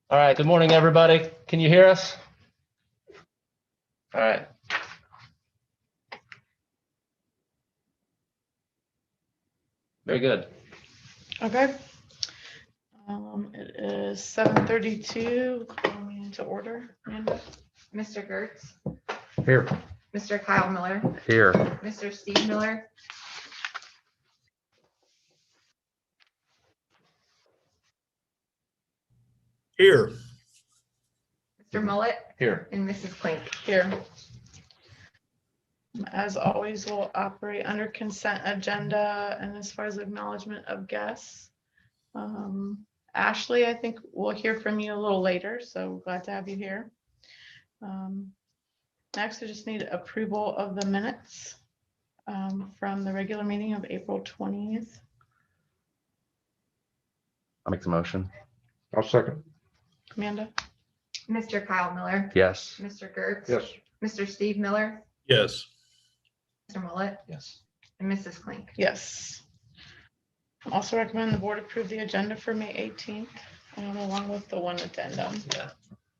All right, good morning, everybody. Can you hear us? All right. Very good. Okay. It is 7:32. Calling into order. Amanda? Mr. Gertz, Here. Mr. Kyle Miller, Here. Mr. Steve Miller, Here. Mr. Mullet, Here. and Mrs. Klink. Here. As always, we'll operate under consent agenda and as far as acknowledgement of guests. Ashley, I think we'll hear from you a little later, so glad to have you here. Next, I just need approval of the minutes from the regular meeting of April 20th. I'll make the motion. I'll second. Amanda? Mr. Kyle Miller, Yes. Mr. Gertz. Yes. Mr. Steve Miller, Yes. Mr. Mullet, Yes. and Mrs. Klink. Yes. Also recommend the board approve the agenda for May 18th, along with the one addendum. Yeah.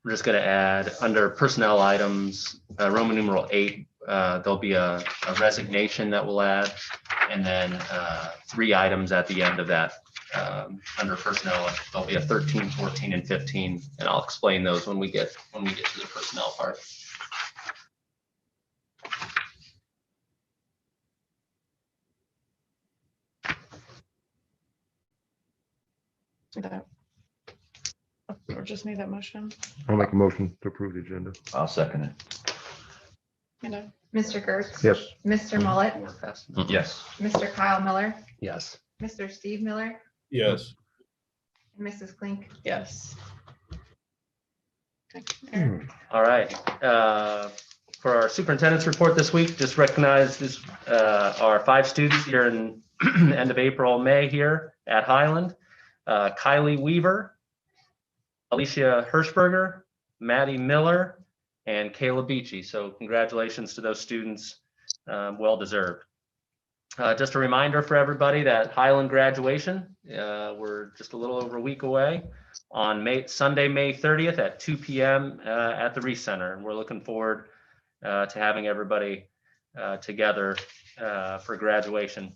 We're just going to add under personnel items, Roman numeral 8, there'll be a resignation that we'll add, and then 3 items at the end of that. Under personnel, there'll be a 13, 14, and 15, and I'll explain those when we get to the personnel part. Or just need that motion. I'll make a motion to approve the agenda. I'll second it. Amanda? Mr. Gertz. Yes. Mr. Mullet, Yes. Mr. Kyle Miller, Yes. Mr. Steve Miller, Yes. and Mrs. Klink. Yes. Eric? All right. For our superintendent's report this week, just recognize this, our 5 students here in end of April, May here at Highland. Kylie Weaver, Alicia Hirschberger, Maddie Miller, and Kayla Beachy. So congratulations to those students, well deserved. Just a reminder for everybody that Highland graduation, we're just a little over a week away on Sunday, May 30th at 2 p.m. At the Reese Center. And we're looking forward to having everybody together for graduation.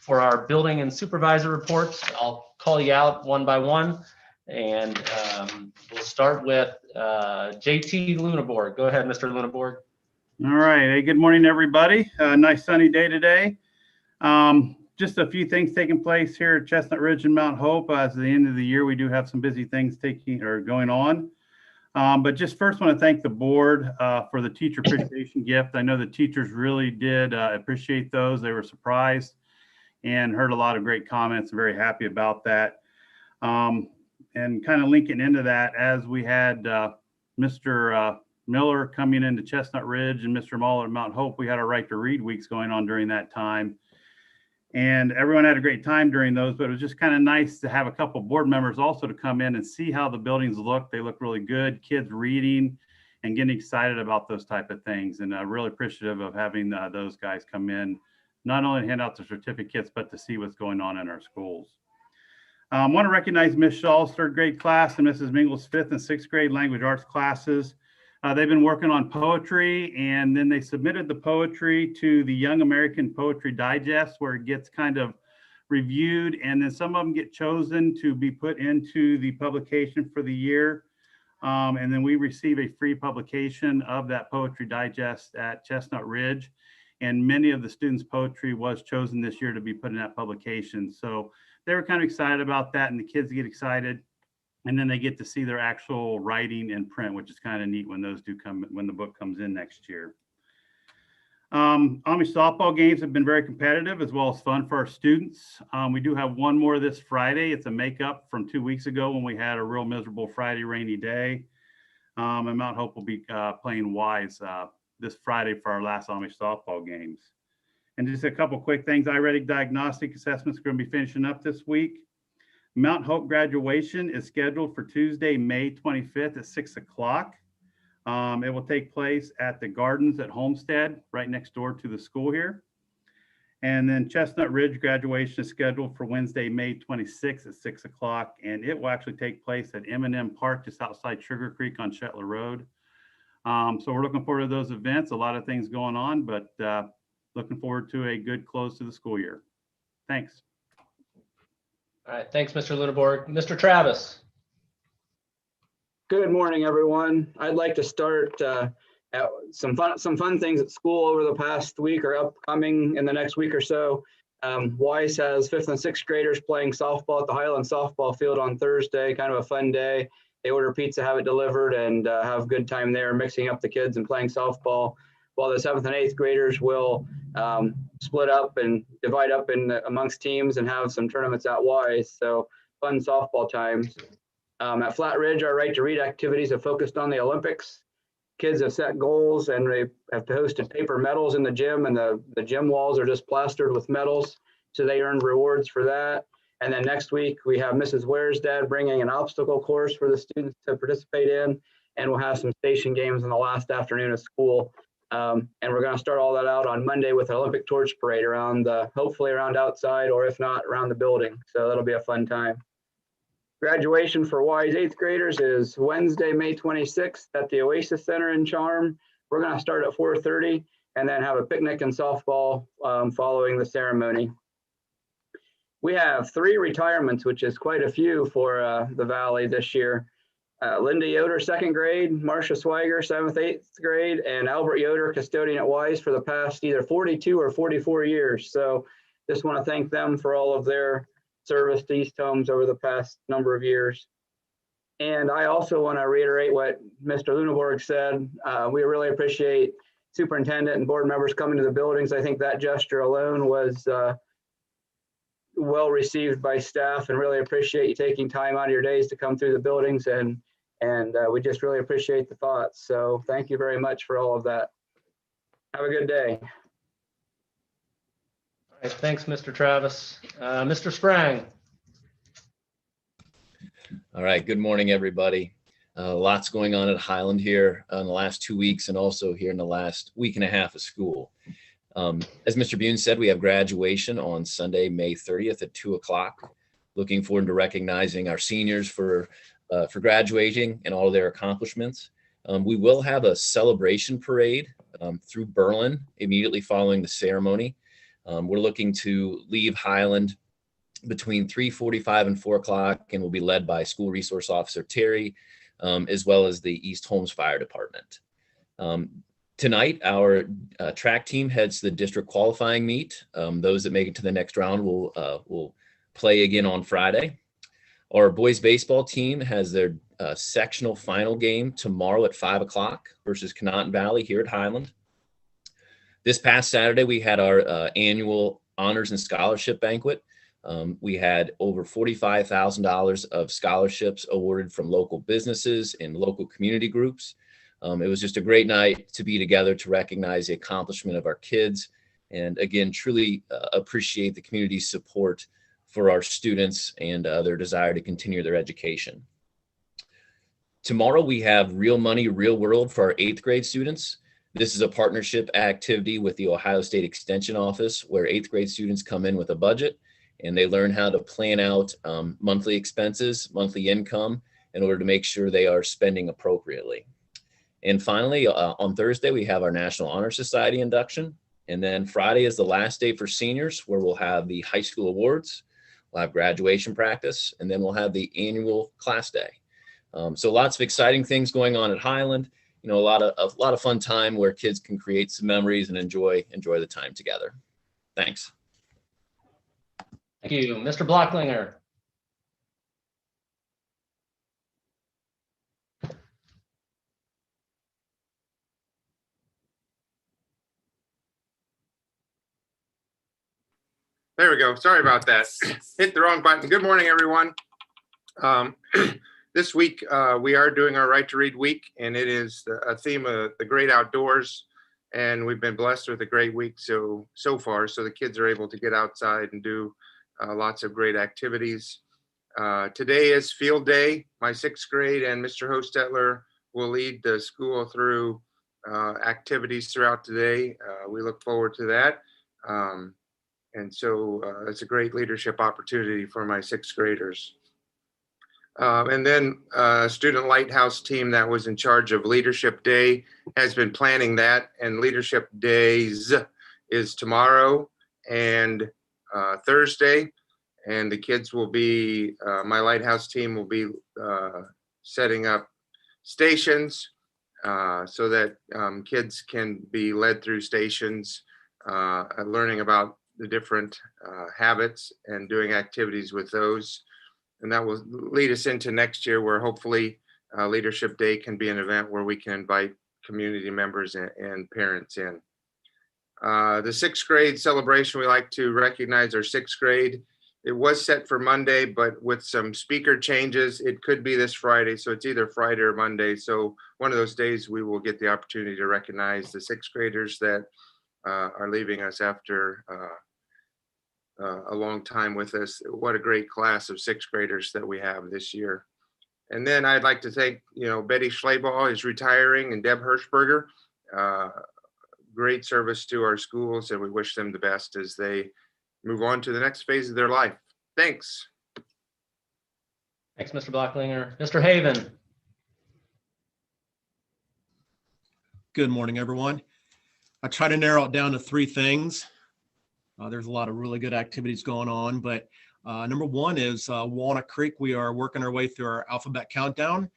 For our building and supervisor reports, I'll call you out one by one. And we'll start with JT Lunaborg. Go ahead, Mr. Lunaborg. All right. Hey, good morning, everybody. Nice sunny day today. Just a few things taking place here at Chestnut Ridge and Mount Hope. As the end of the year, we do have some busy things going on. But just first want to thank the board for the teacher appreciation gift. I know the teachers really did appreciate those. They were surprised and heard a lot of great comments. I'm very happy about that. And kind of linking into that, as we had Mr. Miller coming into Chestnut Ridge and Mr. Muller at Mount Hope, we had our Right to Read weeks going on during that time. And everyone had a great time during those, but it was just kind of nice to have a couple of board members also to come in and see how the buildings look. They look really good, kids reading and getting excited about those type of things. And really appreciative of having those guys come in, not only to hand out the certificates, but to see what's going on in our schools. I want to recognize Ms. Shaw's 3rd grade class and Mrs. Mingle's 5th and 6th grade language arts classes. They've been working on poetry, and then they submitted the poetry to the Young American Poetry Digest, where it gets kind of reviewed, and then some of them get chosen to be put into the publication for the year. And then we receive a free publication of that Poetry Digest at Chestnut Ridge. And many of the students' poetry was chosen this year to be put in that publication. So they were kind of excited about that, and the kids get excited. And then they get to see their actual writing in print, which is kind of neat when those do come, when the book comes in next year. Amish softball games have been very competitive as well as fun for our students. We do have one more this Friday. It's a makeup from 2 weeks ago when we had a real miserable Friday rainy day. And Mount Hope will be playing Wise this Friday for our last Amish softball games. And just a couple quick things. iReady diagnostic assessments are going to be finishing up this week. Mount Hope graduation is scheduled for Tuesday, May 25th at 6 o'clock. It will take place at the Gardens at Homestead, right next door to the school here. And then Chestnut Ridge graduation is scheduled for Wednesday, May 26th at 6 o'clock. And it will actually take place at M&M Park, just outside Sugar Creek on Shetler Road. So we're looking forward to those events. A lot of things going on, but looking forward to a good close to the school year. Thanks. All right, thanks, Mr. Lunenborg. Mr. Travis. Good morning, everyone. I'd like to start at some fun things at school over the past week or upcoming in the next week or so. Weiss has 5th and 6th graders playing softball at the Highland softball field on Thursday. Kind of a fun day. They order pizza, have it delivered, and have a good time there, mixing up the kids and playing softball. While the 7th and 8th graders will split up and divide up amongst teams and have some tournaments at Weiss. So fun softball times. At Flat Ridge, our Right to Read activities have focused on the Olympics. Kids have set goals and they have posted paper medals in the gym, and the gym walls are just plastered with medals. So they earned rewards for that. And then next week, we have Mrs. Ware's dad bringing an obstacle course for the students to participate in. And we'll have some station games in the last afternoon of school. And we're going to start all that out on Monday with an Olympic torch parade around hopefully around outside, or if not, around the building. So that'll be a fun time. Graduation for Wise 8th graders is Wednesday, May 26th at the Oasis Center in Charm. We're going to start at 4:30 and then have a picnic and softball following the ceremony. We have 3 retirements, which is quite a few for the Valley this year. Linda Yoder, 2nd grade, Marcia Swiger, 7th, 8th grade, and Albert Yoder, custodian at Wise for the past either 42 or 44 years. So just want to thank them for all of their service to East Holmes over the past number of years. And I also want to reiterate what Mr. Lunenborg said. We really appreciate superintendent and board members coming to the buildings. I think that gesture alone was well received by staff, and really appreciate you taking time out of your days to come through the buildings, and we just really appreciate the thoughts. So thank you very much for all of that. Have a good day. All right, thanks, Mr. Travis. Mr. Sprang. All right, good morning, everybody. Lots going on at Highland here in the last 2 weeks, and also here in the last week and a half of school. As Mr. Bune said, we have graduation on Sunday, May 30th at 2 o'clock. Looking forward to recognizing our seniors for graduating and all of their accomplishments. We will have a celebration parade through Berlin immediately following the ceremony. We're looking to leave Highland between 3:45 and 4 o'clock, and will be led by School Resource Officer Terry, as well as the East Holmes Fire Department. Tonight, our track team heads to the district qualifying meet. Those that make it to the next round will play again on Friday. Our boys baseball team has their sectional final game tomorrow at 5 o'clock versus Conotton Valley here at Highland. This past Saturday, we had our annual honors and scholarship banquet. We had over $45,000 of scholarships awarded from local businesses and local community groups. It was just a great night to be together to recognize the accomplishment of our kids, and again, truly appreciate the community's support for our students and their desire to continue their education. Tomorrow, we have Real Money, Real World for our 8th grade students. This is a partnership activity with the Ohio State Extension Office, where 8th grade students come in with a budget and they learn how to plan out monthly expenses, monthly income, in order to make sure they are spending appropriately. And finally, on Thursday, we have our National Honor Society induction. And then Friday is the last day for seniors, where we'll have the high school awards, we'll have graduation practice, and then we'll have the annual class day. So lots of exciting things going on at Highland. You know, a lot of fun time where kids can create some memories and enjoy the time together. Thanks. Thank you. Mr. Blocklinger. There we go. Sorry about that. Hit the wrong button. Good morning, everyone. This week, we are doing our Right to Read week, and it is a theme of the great outdoors. And we've been blessed with a great week so far. So the kids are able to get outside and do lots of great activities. Today is field day. My 6th grade and Mr. Hostetler will lead the school through activities throughout the day. We look forward to that. And so it's a great leadership opportunity for my sixth graders. And then Student Lighthouse team that was in charge of Leadership Day has been planning that, and Leadership Days is tomorrow and Thursday. And the kids will be, my Lighthouse team will be setting up stations so that kids can be led through stations, learning about the different habits and doing activities with those. And that will lead us into next year, where hopefully Leadership Day can be an event where we can invite community members and parents in. The sixth grade celebration, we like to recognize our sixth grade. It was set for Monday, but with some speaker changes, it could be this Friday. So it's either Friday or Monday. So one of those days we will get the opportunity to recognize the sixth graders that are leaving us after a long time with us. What a great class of sixth graders that we have this year. And then I'd like to thank, Betty Schleybaugh is retiring, and Deb Hirschberger. Great service to our schools, and we wish them the best as they move on to the next phase of their life. Thanks. Thanks, Mr. Blocklinger. Mr. Haven. Good morning, everyone. I try to narrow it down to three things. There's a lot of really good activities going on, but number one is Walnut Creek. We are working our way through our alphabet countdown.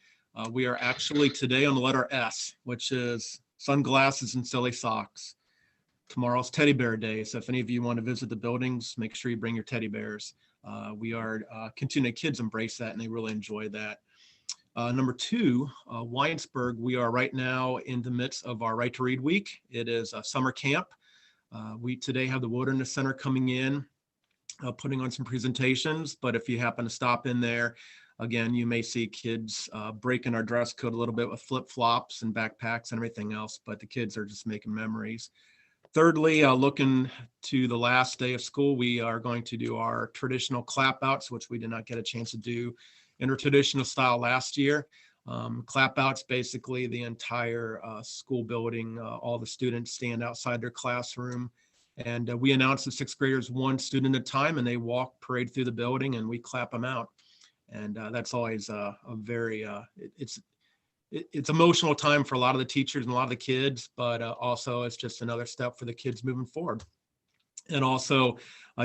We are actually today on the letter S, which is sunglasses and silly socks. Tomorrow's Teddy Bear Day, so if any of you want to visit the buildings, make sure you bring your teddy bears. We are continuing, kids embrace that and they really enjoy that. Number two, Winesburg, we are right now in the midst of our Right to Read Week. It is a summer camp. We today have the Wilderness Center coming in, putting on some presentations, but if you happen to stop in there, again, you may see kids breaking our dress code a little bit with flip-flops and backpacks and everything else, but the kids are just making memories. Thirdly, looking to the last day of school, we are going to do our traditional clap outs, which we did not get a chance to do in our traditional style last year. Clap outs, basically the entire school building, all the students stand outside their classroom, and we announce the sixth graders one student at a time, and they walk, parade through the building, and we clap them out. And that's always a very, it's emotional time for a lot of the teachers and a lot of the kids, but also it's just another step for the kids moving forward. And also,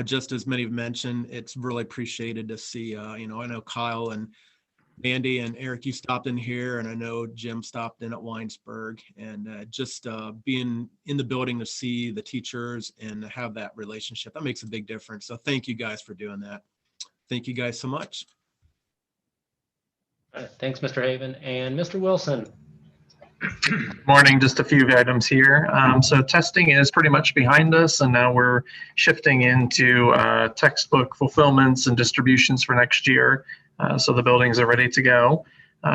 just as many have mentioned, it's really appreciated to see, I know Kyle and Mandy and Eric, you stopped in here, and I know Jim stopped in at Winesburg, and just being in the building to see the teachers and have that relationship, that makes a big difference. So thank you guys for doing that. Thank you guys so much. All right, thanks, Mr. Haven. And Mr. Wilson. Morning, just a few items here. So testing is pretty much behind us, and now we're shifting into textbook fulfillments and distributions for next year. So the buildings are ready to go.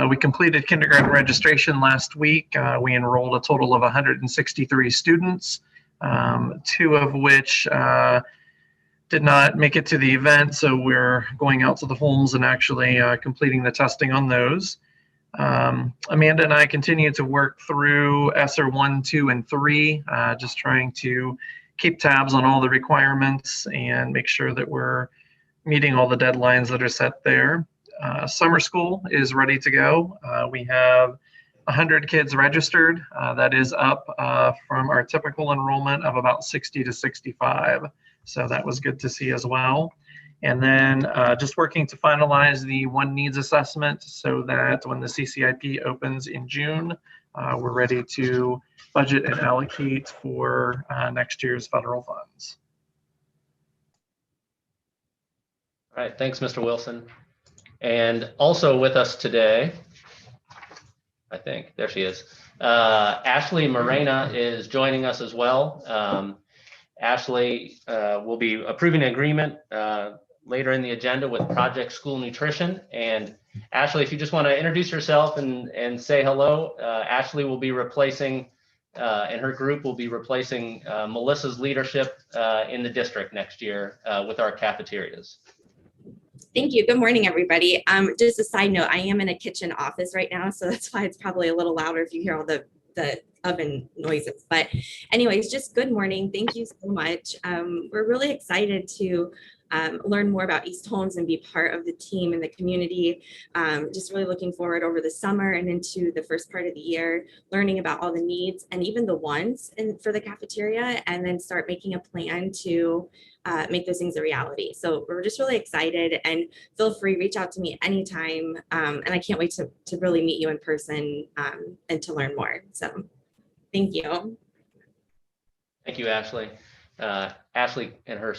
We completed kindergarten registration last week. We enrolled a total of 163 students, 2 of which did not make it to the event, so we're going out to the Holmes and actually completing the testing on those. Amanda and I continue to work through ESSER 1, 2, and 3, just trying to keep tabs on all the requirements and make sure that we're meeting all the deadlines that are set there. Summer school is ready to go. We have 100 kids registered. That is up from our typical enrollment of about 60 to 65. So that was good to see as well. And then just working to finalize the one needs assessment so that when the CCIP opens in June, we're ready to budget and allocate for next year's federal funds. All right, thanks, Mr. Wilson. And also with us today, I think, there she is. Ashley Morena is joining us as well. Ashley will be approving an agreement later in the agenda with Project School Nutrition. And Ashley, if you just want to introduce yourself and say hello, Ashley will be replacing, and her group will be replacing Melissa's leadership in the district next year with our cafeterias. Thank you. Good morning, everybody. Just a side note, I am in a kitchen office right now, so that's why it's probably a little louder if you hear all the oven noises. But anyways, just good morning. Thank you so much. We're really excited to learn more about East Holmes and be part of the team and the community. Just really looking forward over the summer and into the first part of the year, learning about all the needs and even the wants for the cafeteria, and then start making a plan to make those things a reality. So we're just really excited, and feel free, reach out to me anytime. And I can't wait to really meet you in person and to learn more. So thank you. Thank you, Ashley. Ashley and her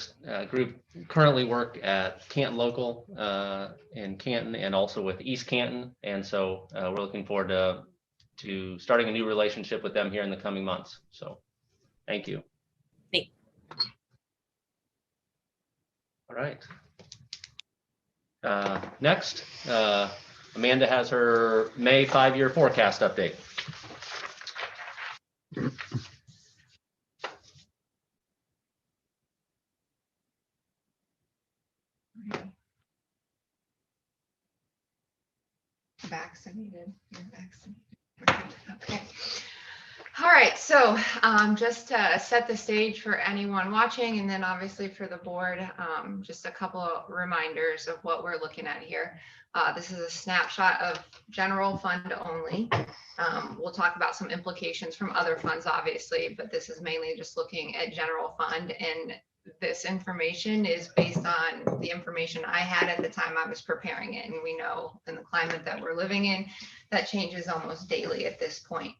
group currently work at Canton Local in Canton and also with East Canton. And so we're looking forward to starting a new relationship with them here in the coming months. So thank you. Thanks. All right. Next, Amanda has her May 5-year forecast update. Vaccinated. You're vaccinated. Okay. All right. So just to set the stage for anyone watching, and then obviously for the board, just a couple of reminders of what we're looking at here. This is a snapshot of general fund only. We'll talk about some implications from other funds, obviously, but this is mainly just looking at general fund, and this information is based on the information I had at the time I was preparing it. And we know in the climate that we're living in, that changes almost daily at this point.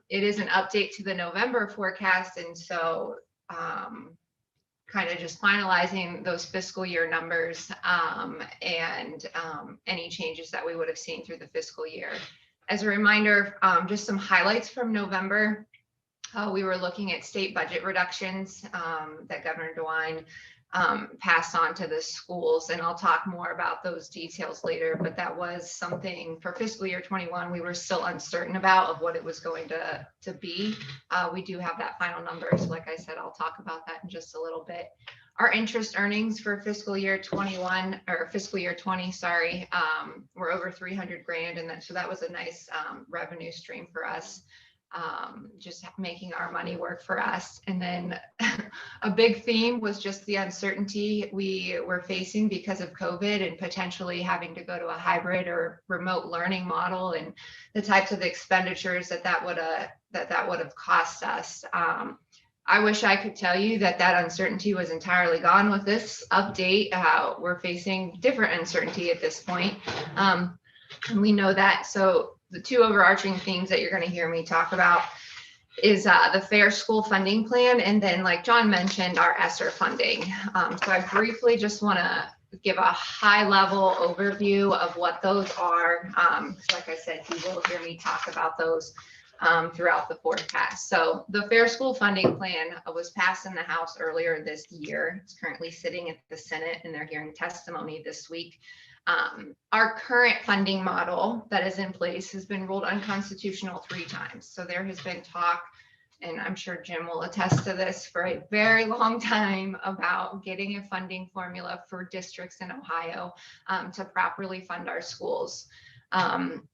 It is an update to the November forecast. And so kind of just finalizing those fiscal year numbers and any changes that we would have seen through the fiscal year. As a reminder, just some highlights from November. We were looking at state budget reductions that Governor DeWine passed on to the schools, and I'll talk more about those details later, but that was something for fiscal year 21 we were still uncertain about of what it was going to be. We do have that final number, so like I said, I'll talk about that in just a little bit. Our interest earnings for fiscal year 21 or fiscal year 20, sorry, were over 300 grand, and so that was a nice revenue stream for us. Just making our money work for us. And then a big theme was just the uncertainty we were facing because of COVID and potentially having to go to a hybrid or remote learning model, and the types of expenditures that would have cost us. I wish I could tell you that uncertainty was entirely gone with this update. We're facing different uncertainty at this point. And we know that. So the two overarching themes that you're going to hear me talk about is the Fair School Funding Plan, and then, like John mentioned, our ESSER funding. So I briefly just want to give a high-level overview of what those are. Like I said, you will hear me talk about those throughout the forecast. So the Fair School Funding Plan was passed in the House earlier this year. It's currently sitting at the Senate, and they're hearing testimony this week. Our current funding model that is in place has been ruled unconstitutional 3 times. So there has been talk, and I'm sure Jim will attest to this, for a very long time about getting a funding formula for districts in Ohio to properly fund our schools.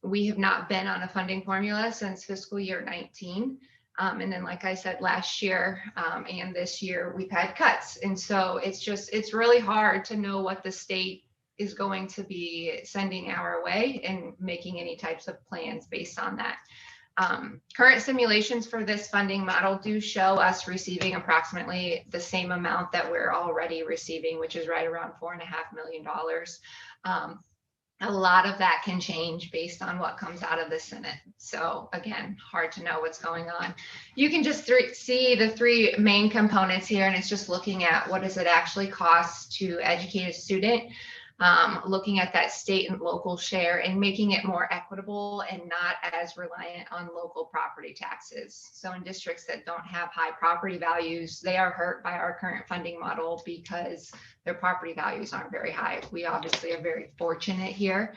We have not been on a funding formula since fiscal year 19. And then, like I said, last year and this year, we've had cuts. And so it's really hard to know what the state is going to be sending our way and making any types of plans based on that. Current simulations for this funding model do show us receiving approximately the same amount that we're already receiving, which is right around $4.5 million. A lot of that can change based on what comes out of the Senate. So again, hard to know what's going on. You can just see the 3 main components here, and it's just looking at what does it actually cost to educate a student. Looking at that state and local share and making it more equitable and not as reliant on local property taxes. So in districts that don't have high property values, they are hurt by our current funding model because their property values aren't very high. We obviously are very fortunate here,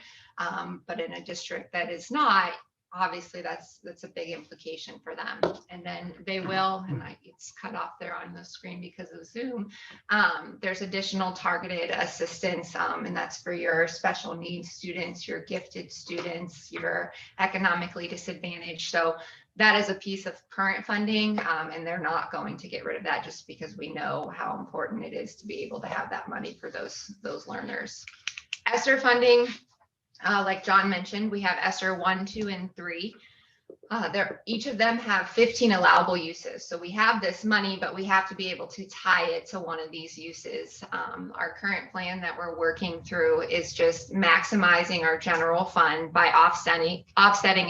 but in a district that is not, obviously that's a big implication for them. And then they will, and it's cut off there on the screen because of Zoom, there's additional targeted assistance, and that's for your special needs students, your gifted students, your economically disadvantaged. So that is a piece of current funding, and they're not going to get rid of that just because we know how important it is to be able to have that money for those learners. ESSER funding, like John mentioned, we have ESSER 1, 2, and 3. Each of them have 15 allowable uses. So we have this money, but we have to be able to tie it to one of these uses. Our current plan that we're working through is just maximizing our general fund by offsetting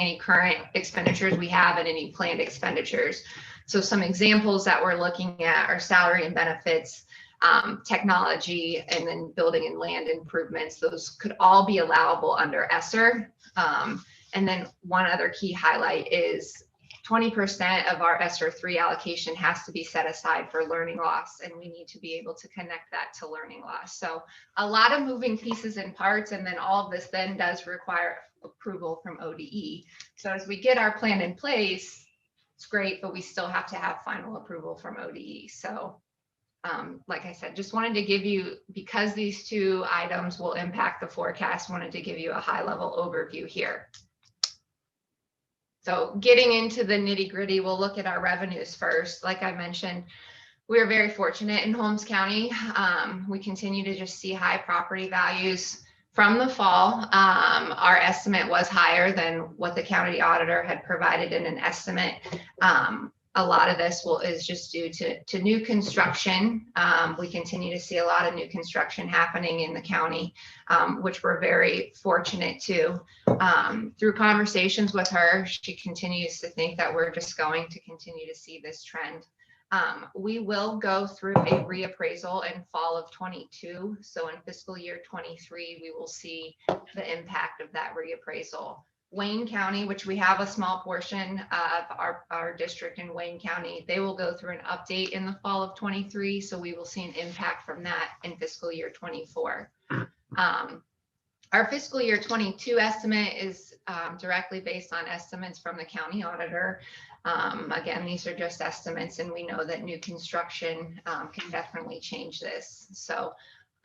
any current expenditures we have and any planned expenditures. So some examples that we're looking at are salary and benefits, technology, and then building and land improvements. Those could all be allowable under ESSER. And then one other key highlight is 20% of our ESSER 3 allocation has to be set aside for learning loss, and we need to be able to connect that to learning loss. So a lot of moving pieces and parts, and then all of this then does require approval from ODE. So as we get our plan in place, it's great, but we still have to have final approval from ODE. So like I said, just wanted to give you, because these two items will impact the forecast, wanted to give you a high level overview here. So getting into the nitty gritty, we'll look at our revenues first. Like I mentioned, we are very fortunate in Holmes County. We continue to just see high property values from the fall. Our estimate was higher than what the county auditor had provided in an estimate. A lot of this is just due to new construction. We continue to see a lot of new construction happening in the county, which we're very fortunate to. Through conversations with her, she continues to think that we're just going to continue to see this trend. We will go through a reappraisal in fall of 22. So in fiscal year 23, we will see the impact of that reappraisal. Wayne County, which we have a small portion of our district in Wayne County, they will go through an update in the fall of 23. So we will see an impact from that in fiscal year 24. Our fiscal year 22 estimate is directly based on estimates from the county auditor. Again, these are just estimates, and we know that new construction can definitely change this. So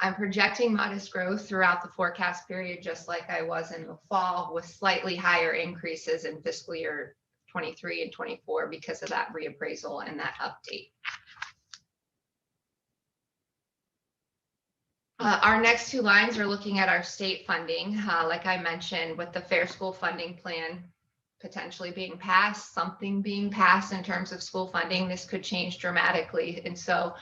I'm projecting modest growth throughout the forecast period, just like I was in the fall, with slightly higher increases in fiscal year 23 and 24 because of that reappraisal and that update. Our next two lines are looking at our state funding. Like I mentioned, with the Fair School Funding Plan potentially being passed, something being passed in terms of school funding, this could change dramatically. And so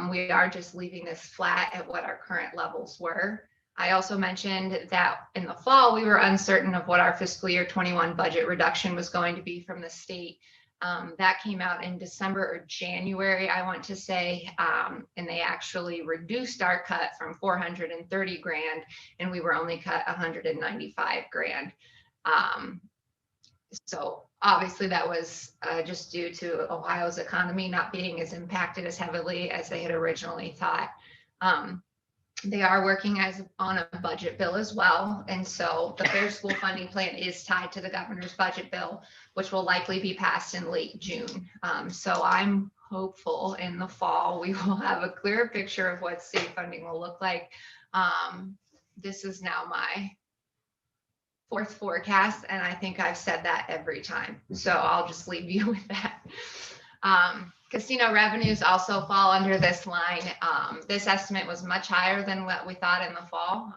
we are just leaving this flat at what our current levels were. I also mentioned that in the fall, we were uncertain of what our fiscal year 21 budget reduction was going to be from the state. That came out in December or January, I want to say, and they actually reduced our cut from 430 grand, and we were only cut 195 grand. So obviously that was just due to Ohio's economy not being as impacted as heavily as they had originally thought. They are working on a budget bill as well. And so the Fair School Funding Plan is tied to the governor's budget bill, which will likely be passed in late June. So I'm hopeful in the fall we will have a clearer picture of what state funding will look like. This is now my fourth forecast, and I think I've said that every time. So I'll just leave you with that. Casino revenues also fall under this line. This estimate was much higher than what we thought in the fall.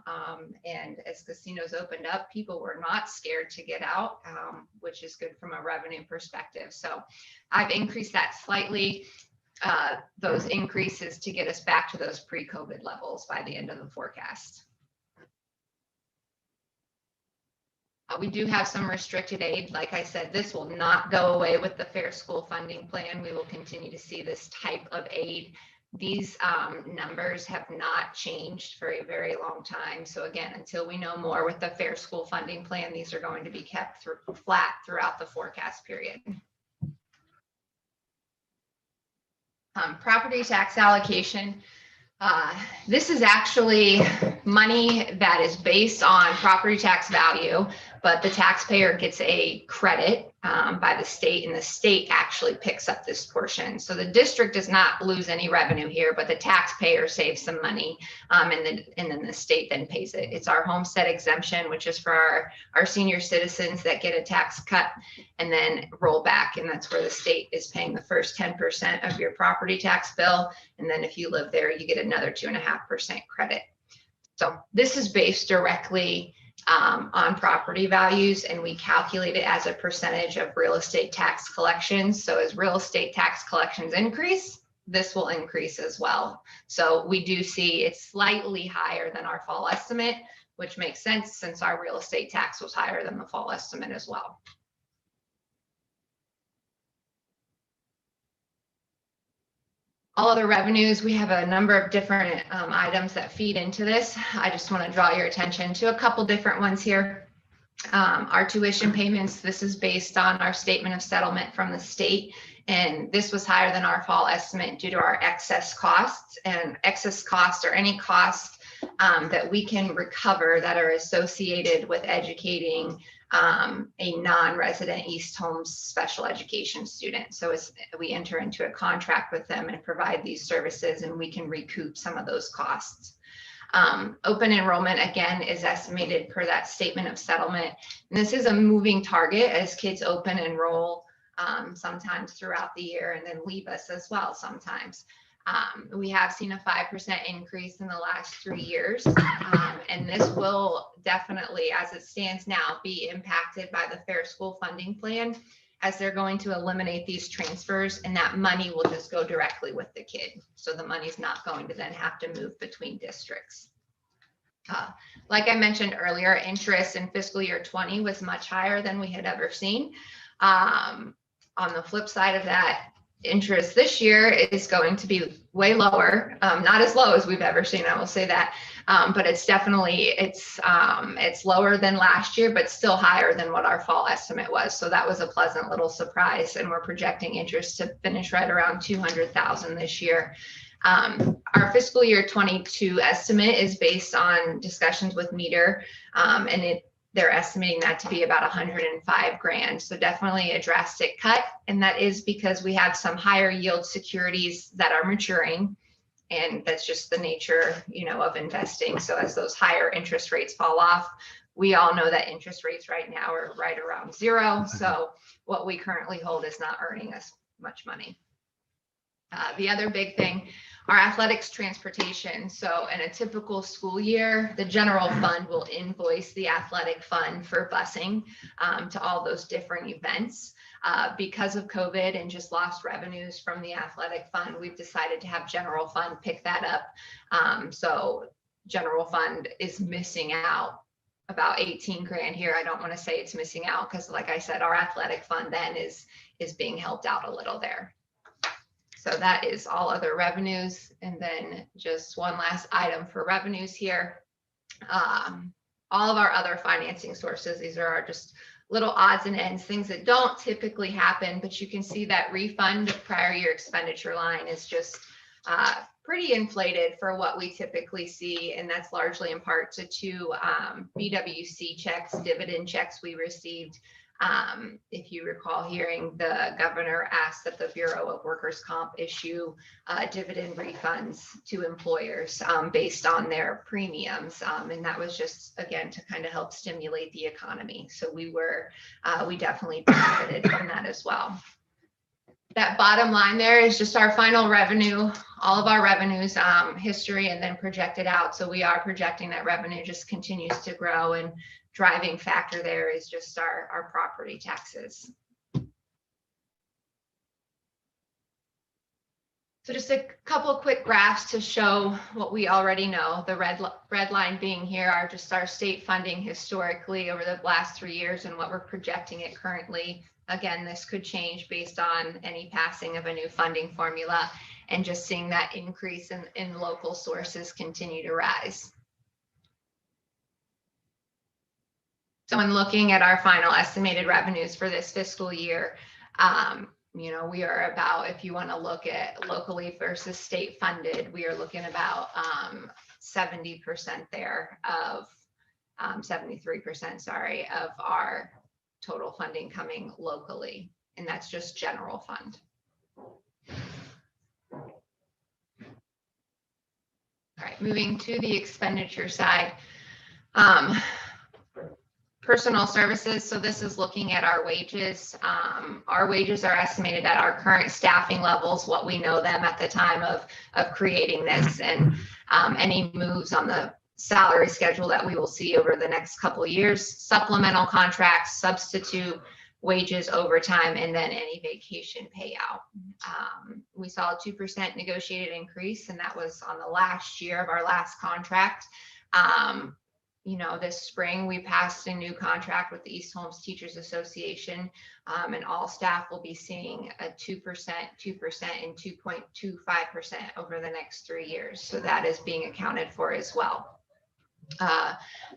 And as casinos opened up, people were not scared to get out, which is good from a revenue perspective. So I've increased that slightly, those increases to get us back to those pre-COVID levels by the end of the forecast. We do have some restricted aid. Like I said, this will not go away with the Fair School Funding Plan. We will continue to see this type of aid. These numbers have not changed for a very long time. So again, until we know more with the Fair School Funding Plan, these are going to be kept flat throughout the forecast period. Property tax allocation. This is actually money that is based on property tax value. but the taxpayer gets a credit by the state, and the state actually picks up this portion. So the district does not lose any revenue here, but the taxpayer saves some money, and then the state then pays it. It's our homestead exemption, which is for our senior citizens that get a tax cut and then roll back, and that's where the state is paying the first 10% of your property tax bill, and then if you live there, you get another 2.5% credit. So this is based directly on property values, and we calculate it as a percentage of real estate tax collections. So as real estate tax collections increase, this will increase as well. So we do see it's slightly higher than our fall estimate, which makes sense since our real estate tax was higher than the fall estimate as well. All other revenues, we have a number of different items that feed into this. I just want to draw your attention to a couple different ones here. Our tuition payments, this is based on our statement of settlement from the state, and this was higher than our fall estimate due to our excess costs. And excess costs are any costs that we can recover that are associated with educating a non-resident East Holmes special education student. So we enter into a contract with them and provide these services, and we can recoup some of those costs. Open enrollment, again, is estimated per that statement of settlement. And this is a moving target as kids open enroll sometimes throughout the year and then leave us as well sometimes. We have seen a 5% increase in the last 3 years, and this will definitely, as it stands now, be impacted by the Fair School Funding Plan, as they're going to eliminate these transfers, and that money will just go directly with the kid. So the money's not going to then have to move between districts. Like I mentioned earlier, interest in fiscal year 20 was much higher than we had ever seen. On the flip side of that, interest this year is going to be way lower, not as low as we've ever seen, I will say that, but it's definitely, it's lower than last year, but still higher than what our fall estimate was. So that was a pleasant little surprise, and we're projecting interest to finish right around 200,000 this year. Our fiscal year 22 estimate is based on discussions with Meter, and they're estimating that to be about 105 grand. So definitely a drastic cut. And that is because we have some higher yield securities that are maturing. And that's just the nature, of investing. So as those higher interest rates fall off, we all know that interest rates right now are right around 0. So what we currently hold is not earning us much money. The other big thing, our athletics transportation. So in a typical school year, the general fund will invoice the athletic fund for busing to all those different events. Because of COVID and just lost revenues from the athletic fund, we've decided to have general fund pick that up. So general fund is missing out about 18 grand here. I don't want to say it's missing out because, like I said, our athletic fund then is being helped out a little there. So that is all other revenues. And then just one last item for revenues here. All of our other financing sources, these are our just little odds and ends, things that don't typically happen, but you can see that refund of prior year expenditure line is just pretty inflated for what we typically see. And that's largely in part to 2 BWC checks, dividend checks we received. If you recall hearing the governor ask that the Bureau of Workers' Comp issue dividend refunds to employers based on their premiums. And that was just, again, to kind of help stimulate the economy. So we definitely benefited from that as well. That bottom line there is just our final revenue, all of our revenues, history, and then projected out. So we are projecting that revenue just continues to grow, and driving factor there is just our property taxes. So just a couple quick graphs to show what we already know. The red line being here are just our state funding historically over the last 3 years and what we're projecting it currently. Again, this could change based on any passing of a new funding formula, and just seeing that increase in local sources continue to rise. So when looking at our final estimated revenues for this fiscal year, we are about, if you want to look at locally versus state funded, we are looking about 70% there of 73%, sorry, of our total funding coming locally, and that's just general fund. All right, moving to the expenditure side. Personal services, so this is looking at our wages. Our wages are estimated at our current staffing levels, what we know them at the time of creating this, and any moves on the salary schedule that we will see over the next couple of years, supplemental contracts, substitute wages, overtime, and then any vacation payout. We saw a 2% negotiated increase, and that was on the last year of our last contract. You know, this spring we passed a new contract with the East Holmes Teachers Association, and all staff will be seeing a 2%, 2%, and 2.25% over the next 3 years. So that is being accounted for as well.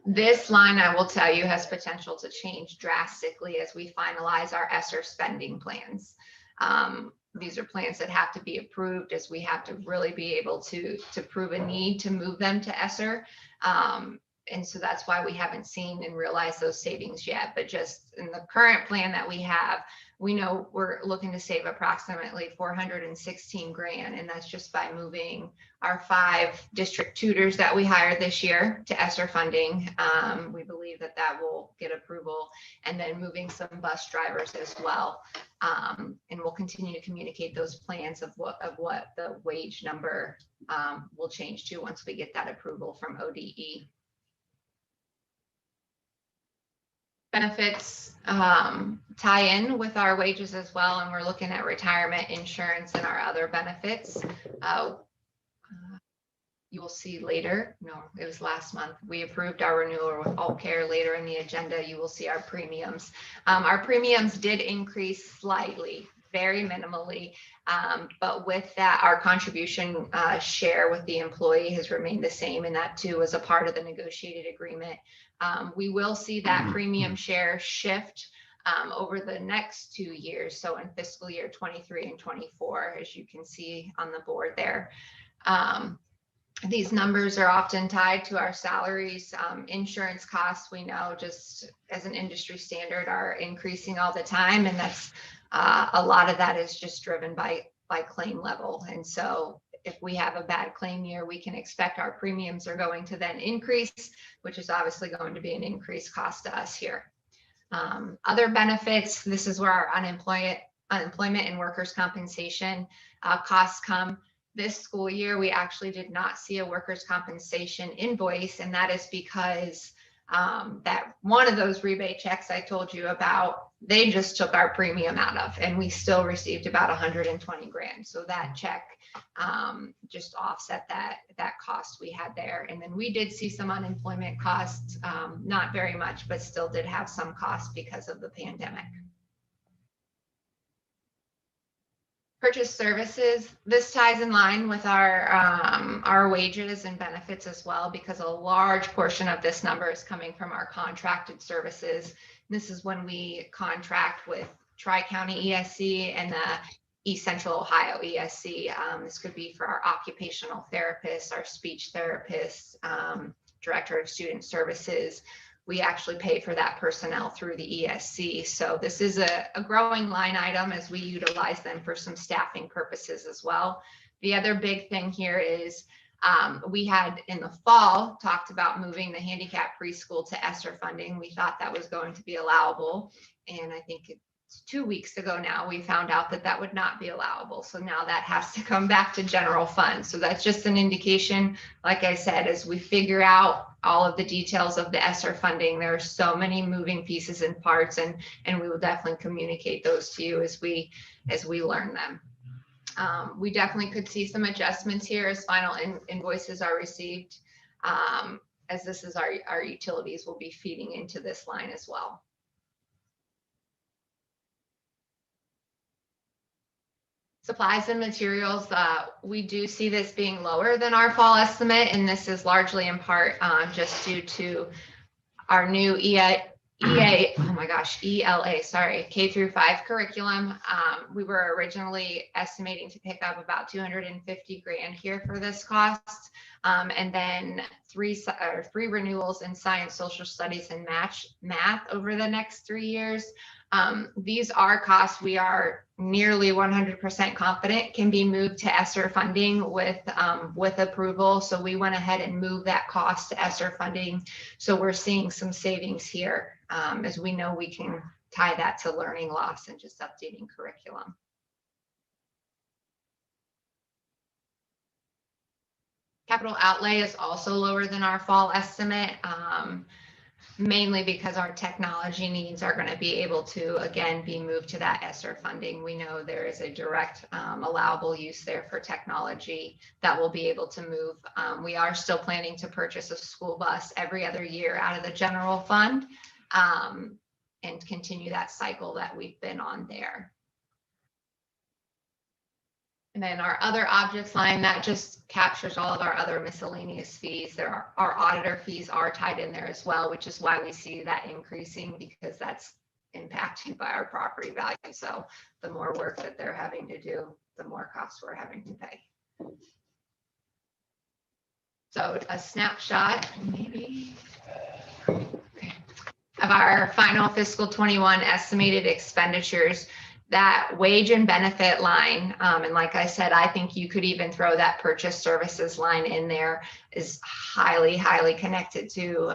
This line, I will tell you, has potential to change drastically as we finalize our ESSER spending plans. These are plans that have to be approved, as we have to really be able to prove a need to move them to ESSER. And so that's why we haven't seen and realized those savings yet. But just in the current plan that we have, we know we're looking to save approximately $416,000, and that's just by moving our 5 district tutors that we hired this year to ESSER funding. We believe that that will get approval, and then moving some bus drivers as well. And we'll continue to communicate those plans of what the wage number will change to once we get that approval from ODE. Benefits tie in with our wages as well, and we're looking at retirement insurance and our other benefits. You will see later, no, it was last month, we approved our renewal with All Care. Later in the agenda, you will see our premiums. Our premiums did increase slightly, very minimally, but with that, our contribution share with the employee has remained the same, and that too was a part of the negotiated agreement. We will see that premium share shift over the next 2 years, so in fiscal year 23 and 24, as you can see on the board there. These numbers are often tied to our salaries. Insurance costs, we know, just as an industry standard, are increasing all the time, and that's a lot of that is just driven by claim level. And so if we have a bad claim year, we can expect our premiums are going to then increase, which is obviously going to be an increased cost to us here. Other benefits, this is where our unemployment and workers' compensation costs come. This school year, we actually did not see a workers' compensation invoice, and that is because that one of those rebate checks I told you about, they just took our premium out of, and we still received about $120,000. So that check just offset that cost we had there. And then we did see some unemployment costs, not very much, but still did have some costs because of the pandemic. Purchase services, this ties in line with our wages and benefits as well, because a large portion of this number is coming from our contracted services. This is when we contract with Tri-County ESC and the East Central Ohio ESC. This could be for our occupational therapists, our speech therapists, director of student services. We actually pay for that personnel through the ESC. So this is a growing line item as we utilize them for some staffing purposes as well. The other big thing here is we had in the fall talked about moving the handicap preschool to ESSER funding. We thought that was going to be allowable. And I think it's 2 weeks ago now, we found out that that would not be allowable. So now that has to come back to general fund. So that's just an indication, like I said, as we figure out all of the details of the ESSER funding, there are so many moving pieces and parts, and we will definitely communicate those to you as we learn them. We definitely could see some adjustments here as final invoices are received, as this is our utilities will be feeding into this line as well. Supplies and materials, we do see this being lower than our fall estimate, and this is largely in part just due to our new ELA, sorry, K-5 curriculum. We were originally estimating to pick up about $250,000 here for this cost. And then three renewals in science, social studies, and math over the next 3 years. These are costs we are nearly 100% confident can be moved to ESSER funding with approval. So we went ahead and moved that cost to ESSER funding. So we're seeing some savings here, as we know we can tie that to learning loss and just updating curriculum. Capital outlay is also lower than our fall estimate, mainly because our technology needs are going to be able to, again, be moved to that ESSER funding. We know there is a direct allowable use there for technology that will be able to move. We are still planning to purchase a school bus every other year out of the general fund, and continue that cycle that we've been on there. And then our other objects line, that just captures all of our other miscellaneous fees. Our auditor fees are tied in there as well, which is why we see that increasing, because that's impacted by our property value. So the more work that they're having to do, the more costs we're having to pay. So a snapshot maybe of our final fiscal 21 estimated expenditures. That wage and benefit line, and like I said, I think you could even throw that purchase services line in there, is highly, highly connected to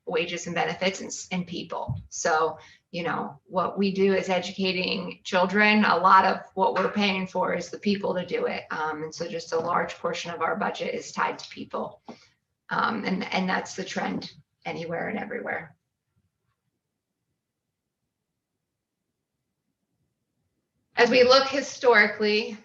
wages and benefits and people. So, you know, what we do is educating children. A lot of what we're paying for is the people to do it. And so just a large portion of our budget is tied to people. And that's the trend anywhere and everywhere. As we look historically,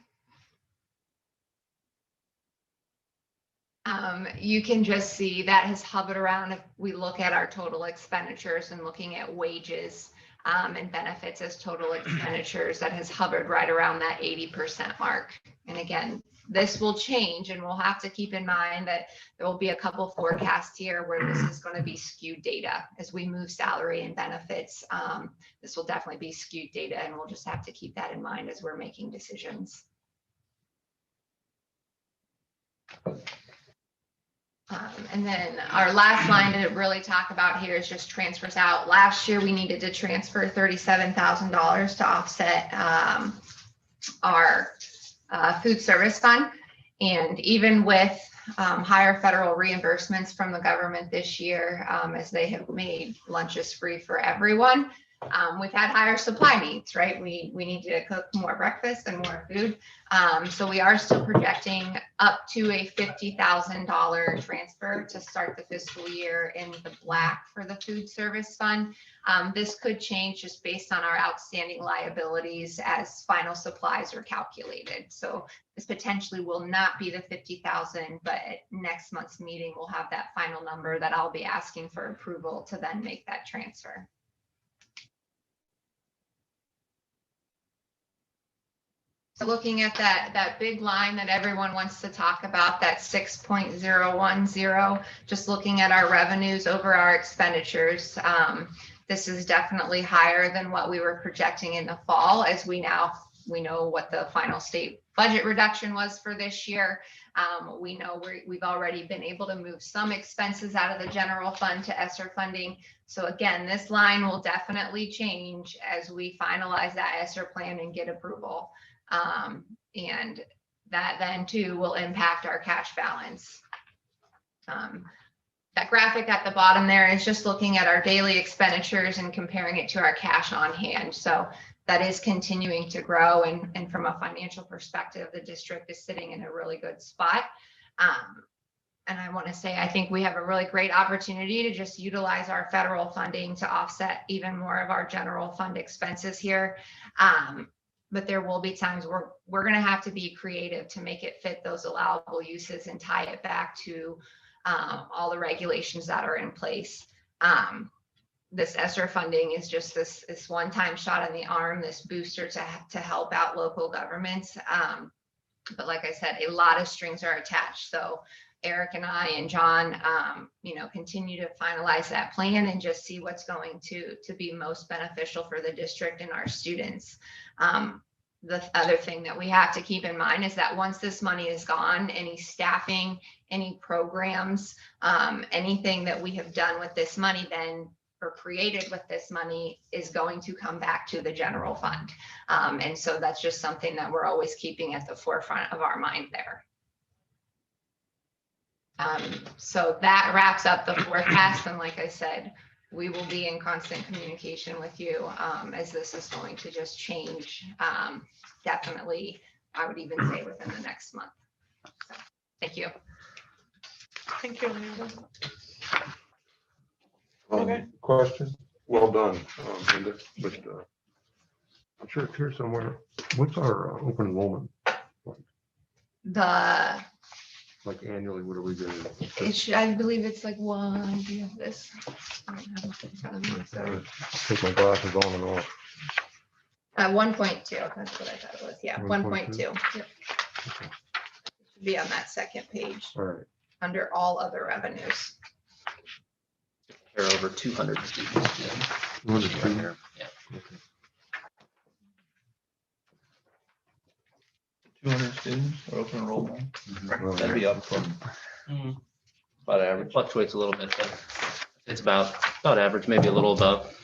you can just see that has hovered around. If we look at our total expenditures and looking at wages and benefits as total expenditures, that has hovered right around that 80% mark. And again, this will change, and we'll have to keep in mind that there will be a couple forecasts here where this is going to be skewed data as we move salary and benefits. This will definitely be skewed data, and we'll just have to keep that in mind as we're making decisions. And then our last line to really talk about here is just transfers out. Last year, we needed to transfer $37,000 to offset our food service fund. And even with higher federal reimbursements from the government this year, as they have made lunches free for everyone, we've had higher supply needs, right? We need to cook more breakfast and more food. So we are still projecting up to a $50,000 transfer to start the fiscal year in the black for the food service fund. This could change just based on our outstanding liabilities as final supplies are calculated. So this potentially will not be the $50,000, but at next month's meeting, we'll have that final number that I'll be asking for approval to then make that transfer. So looking at that big line that everyone wants to talk about, that 6.010, just looking at our revenues over our expenditures, this is definitely higher than what we were projecting in the fall, as we know what the final state budget reduction was for this year. We know we've already been able to move some expenses out of the general fund to ESSER funding. So again, this line will definitely change as we finalize that ESSER plan and get approval. And that then too will impact our cash balance. That graphic at the bottom there is just looking at our daily expenditures and comparing it to our cash on hand. So that is continuing to grow, and from a financial perspective, the district is sitting in a really good spot. And I want to say, I think we have a really great opportunity to just utilize our federal funding to offset even more of our general fund expenses here. But there will be times where we're going to have to be creative to make it fit those allowable uses and tie it back to all the regulations that are in place. This ESSER funding is just this one-time shot in the arm, this booster to help out local governments. But like I said, a lot of strings are attached. So Eric and I and John, continue to finalize that plan and just see what's going to be most beneficial for the district and our students. the other thing that we have to keep in mind is that once this money is gone, any staffing, any programs, anything that we have done with this money then or created with this money is going to come back to the general fund. And so that's just something that we're always keeping at the forefront of our mind there. So that wraps up the forecast. And like I said, we will be in constant communication with you as this is going to just change. Definitely, I would even say within the next month. So, thank you. Thank you, Amanda. Okay. Question, well done, Linda, but I'm sure it's here somewhere. What's our open enrollment? The Like annually, what are we doing? it should, I believe it's like one. Do you have this? I don't have it in front of me, sorry. Take my glasses on and off. 1.2. That's what I thought it was. Yeah, 1.2. 1.2. Yep. Should be on that second page All right. under all other revenues. There are over 200 students. Yeah. What is Right there. Yeah. 200 students or open enrollment. Well, That'd be up from about It average. fluctuates a little bit, but it's about average, maybe a little above.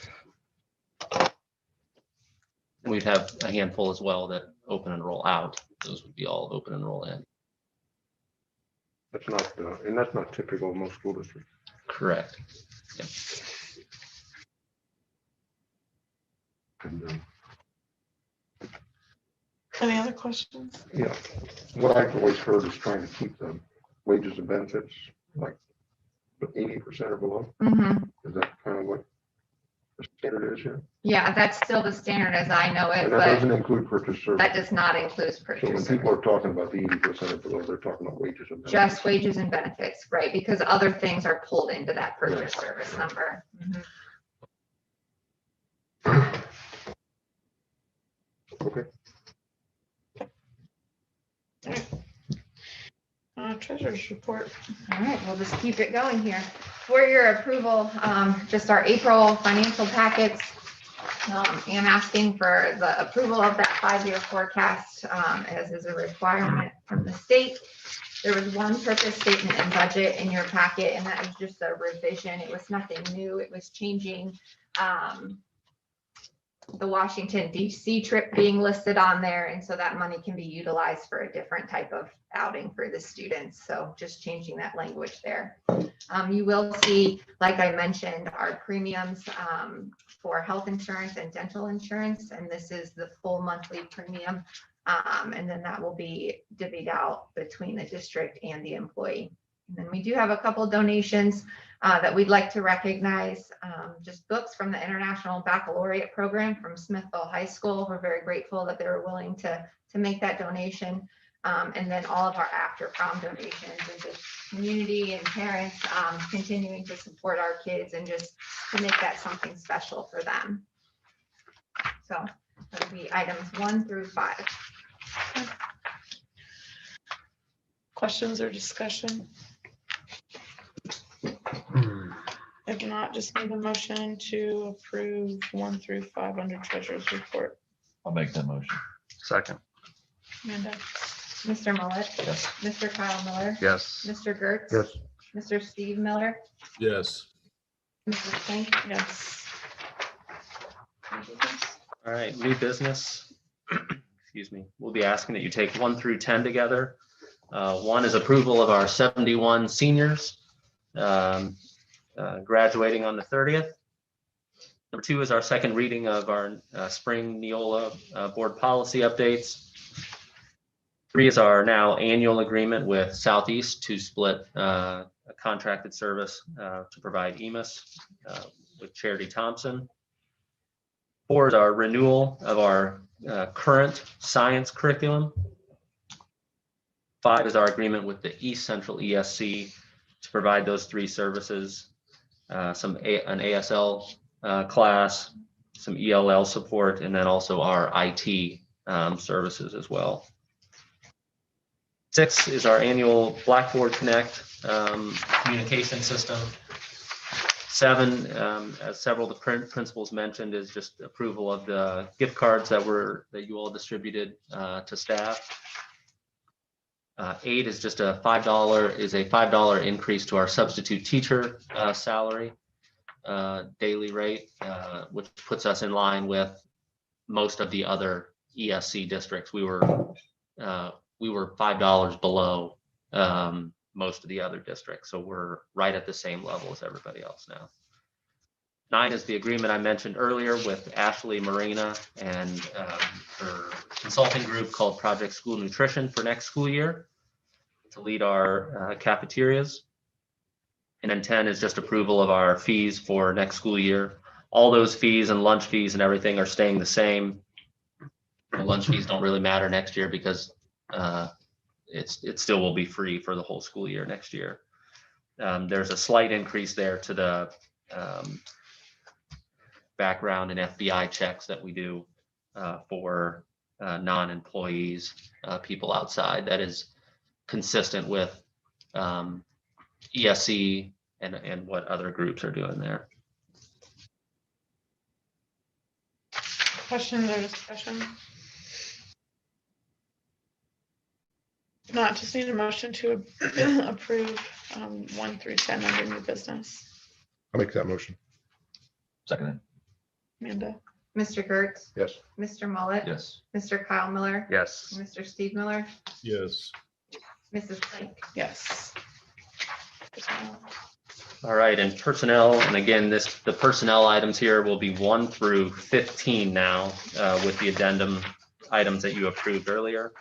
And we'd have a handful as well that open and roll out. Those would be all open and roll in. That's not, and that's not typical of most school districts. Correct. Yep. And, Any other questions? yeah, what I've always heard is trying to keep the wages and benefits like 80% or below. Is that kind of what the standard is here? Yeah, that's still the standard as I know it, And that but doesn't include purchase service. that does not include So purchase when service. people are talking about the 80% or below, they're talking about wages and benefits. Just wages and benefits, right? Because other things are pulled into that purchase service number. Okay. Treasurer's report. All right, we'll just keep it going here. For your approval, just our April financial packets. I'm asking for the approval of that 5-year forecast as is a requirement from the state. There was one purpose statement and budget in your packet, and that was just a revision. It was nothing new. It was changing the Washington DC trip being listed on there. And so that money can be utilized for a different type of outing for the students. So just changing that language there. You will see, like I mentioned, our premiums for health insurance and dental insurance. And this is the full monthly premium. And then that will be divvied out between the district and the employee. And then we do have a couple donations that we'd like to recognize. Just books from the International Baccalaureate Program from Smithville High School. We're very grateful that they were willing to make that donation. And then all of our after prom donations and just community and parents continuing to support our kids and just to make that something special for them. So that'll be items 1 through 5. Questions or discussion? If not, just need a motion to approve 1 through 5 under treasurer's report. I'll make that motion. Second. Amanda? Mr. Mullet? Yes. Mr. Kyle Miller? Yes. Mr. Gertz? Yes. Mr. Steve Miller? Yes. Mrs. Fink? Yes. All right, new business. Excuse me. We'll be asking that you take 1 through 10 together. 1 is approval of our 71 seniors graduating on the 30th. Number 2 is our second reading of our spring Neola board policy updates. 3 is our now annual agreement with Southeast to split a contracted service to provide EMIS with Charity Thompson. 4 is our renewal of our current science curriculum. 5 is our agreement with the East Central ESC to provide those 3 services, an ASL class, some ELL support, and then also our IT services as well. 6 is our annual Blackboard Connect communication system. 7, as several of the principals mentioned, is just approval of the gift cards that you all distributed to staff. 8 is just a $5 increase to our substitute teacher salary daily rate, which puts us in line with most of the other ESC districts. We were $5 below most of the other districts, so we're right at the same level as everybody else now. 9 is the agreement I mentioned earlier with Ashley Marina and her consulting group called Project School Nutrition for next school year to lead our cafeterias. And then 10 is just approval of our fees for next school year. All those fees and lunch fees and everything are staying the same. The lunch fees don't really matter next year because it still will be free for the whole school year next year. There's a slight increase there to the background and FBI checks that we do for non-employees, people outside. That is consistent with ESC and what other groups are doing there. Questions or discussion? Not just need a motion to approve 1 through 10 under new business. I'll make that motion. Second. Amanda? Mr. Gertz, Yes. Mr. Mullet, Yes. Mr. Kyle Miller, Yes. Mr. Steve Miller, Yes. Mrs. Klink. Yes. All right, and personnel, and again, the personnel items here will be 1 through 15 now with the addendum items that you approved earlier.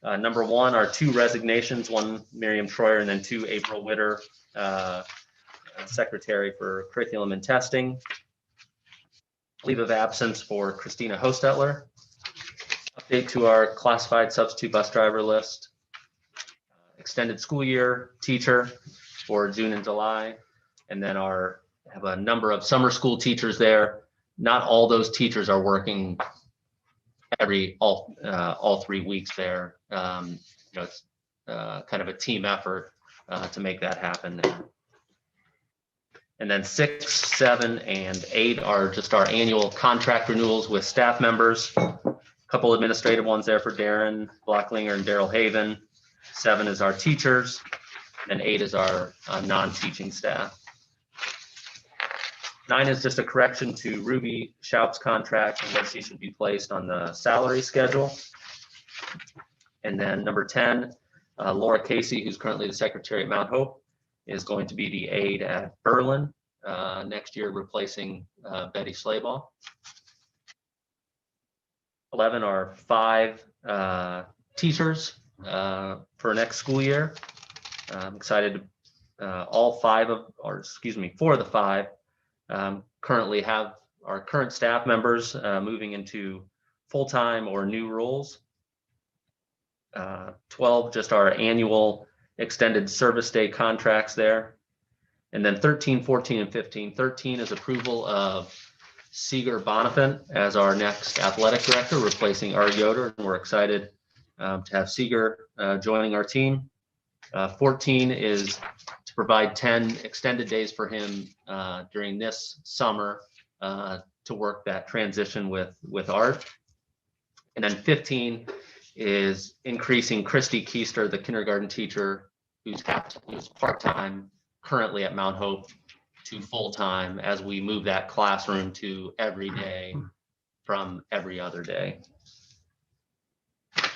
Number 1 are 2 resignations, 1 Miriam Troyer and then 2 April Witter, secretary for curriculum and testing. Leave of absence for Christina Hostetler. Update to our classified substitute bus driver list. Extended school year teacher for June and July. And then have a number of summer school teachers there. Not all those teachers are working all 3 weeks there. It's kind of a team effort to make that happen there. And then 6, 7, and 8 are just our annual contract renewals with staff members. A couple administrative ones there for Darren Blacklinger and Daryl Haven. 7 is our teachers, and 8 is our non-teaching staff. 9 is just a correction to Ruby Schaup's contract and where she should be placed on the salary schedule. And then number 10, Laura Casey, who's currently the secretary at Mount Hope, is going to be the aide at Berlin next year, replacing Betty Slabaugh. 11 are 5 teachers for next school year. I'm excited all 5 of, or excuse me, 4 of the 5 currently have our current staff members moving into full-time or new roles. 12, just our annual extended service day contracts there. And then 13, 14, and 15. 13 is approval of Seeger Bonifant as our next athletic director, replacing Art Yoder. And we're excited to have Seeger joining our team. 14 is to provide 10 extended days for him during this summer to work that transition with Art. And then 15 is increasing Christy Keister, the kindergarten teacher who's part-time currently at Mount Hope, to full-time as we move that classroom to every day from every other day.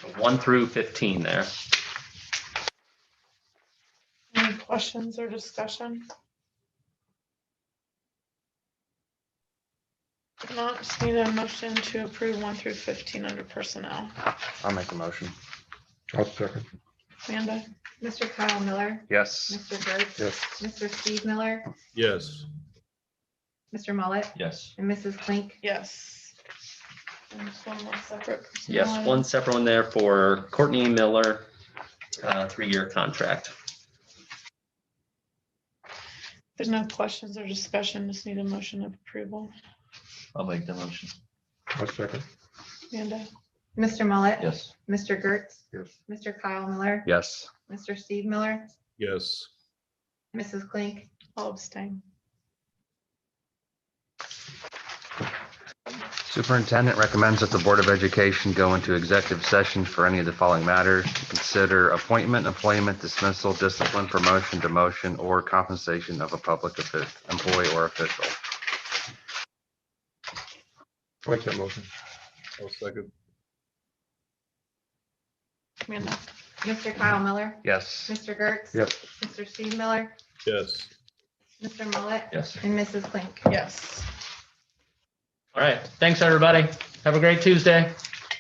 So 1 through 15 there. Any questions or discussion? If not, just need a motion to approve 1 through 15 under personnel. I'll make a motion. I'll second. Amanda? Mr. Kyle Miller, Yes. Mr. Gertz, Yes. Mr. Steve Miller, Yes. Mr. Mullet, Yes. and Mrs. Klink. Yes. And just one more separate. personnel Yes, item. one separate one there for Courtney Miller, 3-year contract. There's no questions or discussion, just need a motion of approval. I'll make the motion. I'll second. Amanda? Mr. Mullet, Yes. Mr. Gertz, Yes. Mr. Kyle Miller, Yes. Mr. Steve Miller, Yes. Mrs. Klink. I'll abstain. Superintendent recommends that the Board of Education go into executive session for any of the following matters to consider: appointment, employment, dismissal, discipline, promotion, demotion, or compensation of a public employee or official. I'll make that motion. I'll second. Amanda? Mr. Kyle Miller, Yes. Mr. Gertz. Yes. Mr. Steve Miller, Yes. Mr. Mullet, Yes. and Mrs. Klink. Yes. All right. Thanks, everybody. Have a great Tuesday.